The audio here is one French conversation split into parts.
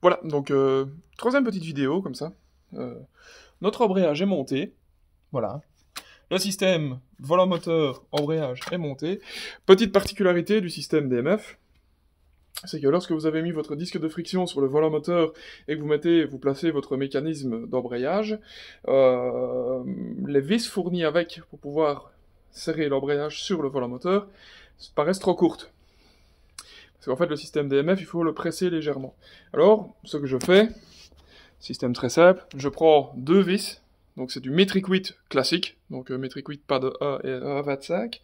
Voilà, donc troisième petite vidéo comme ça. Euh, notre embrayage est monté. Voilà. Le système volant moteur embrayage est monté. Petite particularité du système DMF, c'est que lorsque vous avez mis votre disque de friction sur le volant moteur et que vous placez votre mécanisme d'embrayage, les vis fournies avec pour pouvoir serrer l'embrayage sur le volant moteur paraissent trop courtes. Parce qu'en fait, le système DMF, il faut le presser légèrement. Alors, ce que je fais, système très simple, je prends deux vis, donc c'est du metric 8 classique, donc metric 8 pas de A et A25,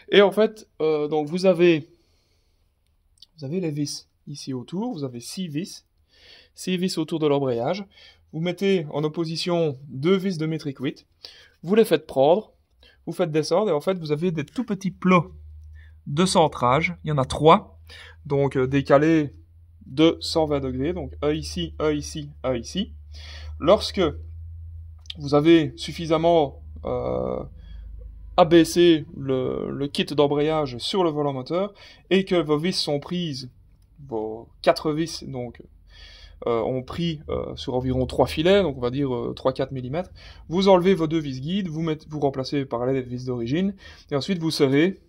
et en fait, donc vous avez les vis ici autour, vous avez 6 vis autour de l'embrayage, vous mettez en opposition deux vis de metric 8, vous les faites prendre, vous faites descendre, et en fait vous avez des tout petits plots de centrage, il y en a 3, donc décalés de 120 degrés, donc un ici, un ici, un ici. Lorsque vous avez suffisamment abaissé le kit d'embrayage sur le volant moteur et que vos vis sont prises, vos 4 vis donc ont pris sur environ 3 filets, donc on va dire 3-4 mm, vous enlevez vos deux vis guides, vous remplacez par les vis d'origine, et ensuite vous serrez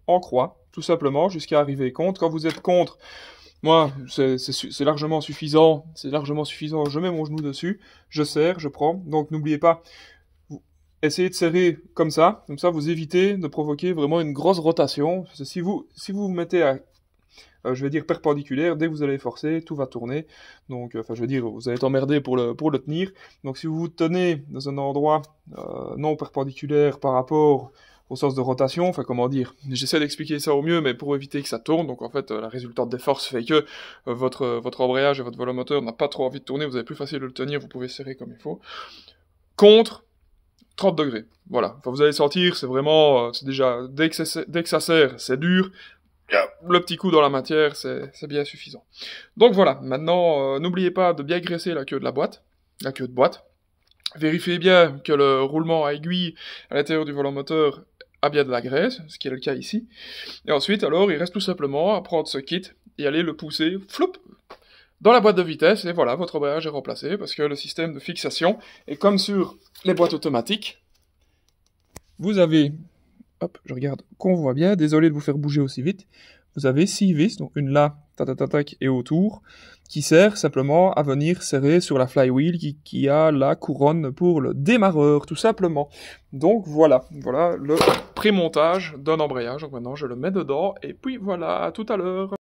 en croix, tout simplement, jusqu'à arriver contre. Quand vous êtes contre, moi, c'est largement suffisant, je mets mon genou dessus, je serre, je prends, donc n'oubliez pas, essayez de serrer comme ça vous évitez de provoquer vraiment une grosse rotation, parce que si vous vous mettez à, je vais dire perpendiculaire, dès que vous allez forcer, tout va tourner, donc, enfin je veux dire, vous allez être emmerdé pour le tenir, donc si vous vous tenez dans un endroit non perpendiculaire par rapport au sens de rotation, enfin comment dire, j'essaie d'expliquer ça au mieux, mais pour éviter que ça tourne, donc en fait la résultante des forces fait que votre embrayage et votre volant moteur n'a pas trop envie de tourner, vous avez plus facile de le tenir, vous pouvez serrer comme il faut. Contre 30 degrés, voilà, enfin vous allez sentir, c'est vraiment, c'est déjà, dès que ça serre, c'est dur, le petit coup dans la matière, c'est bien suffisant. Donc voilà, maintenant, n'oubliez pas de bien graisser la queue de boîte, vérifiez bien que le roulement à aiguille à l'intérieur du volant moteur a bien de la graisse, ce qui est le cas ici. Et ensuite, alors, il reste tout simplement à prendre ce kit et aller le pousser, floup, dans la boîte de vitesse, et voilà, votre embrayage est remplacé, parce que le système de fixation est comme sur les boîtes automatiques. Vous avez, hop, je regarde qu'on voit bien, désolé de vous faire bouger aussi vite, vous avez 6 vis, donc une là, tac, et autour, qui sert simplement à venir serrer sur la flywheel qui a la couronne pour le démarreur, tout simplement. Donc voilà le pré-montage d'un embrayage. Donc maintenant je le mets dedans, et puis voilà, à tout à l'heure.